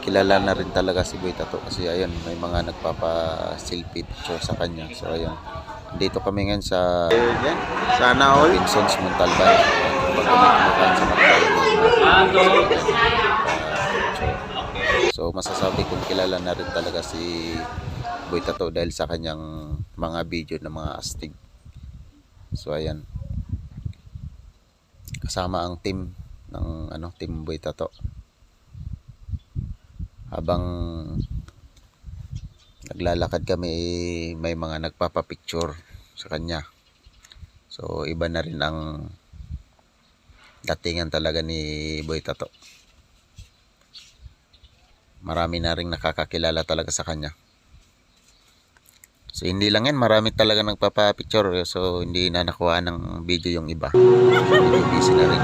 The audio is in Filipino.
kilala na rin talaga si Boy Tato kasi ayun, may mga nagpapa-selfie picture sa kanya. So ayun, dito kami ngayon sa Sana all. Vinson's Montalban. Kapag kami kumakain sa McDonald's. So masasabi kong kilala na rin talaga si Boy Tato dahil sa kanyang mga video ng mga astig. So ayan, kasama ang team ng team Boy Tato. Habang naglalakad kami, may mga nagpapapicture sa kanya. So iba na rin ang datingan talaga ni Boy Tato. Marami na rin nakakakilala talaga sa kanya. So hindi lang yan, marami talaga nagpapapicture. So hindi na nakuha ng video yung iba. So busy na rin.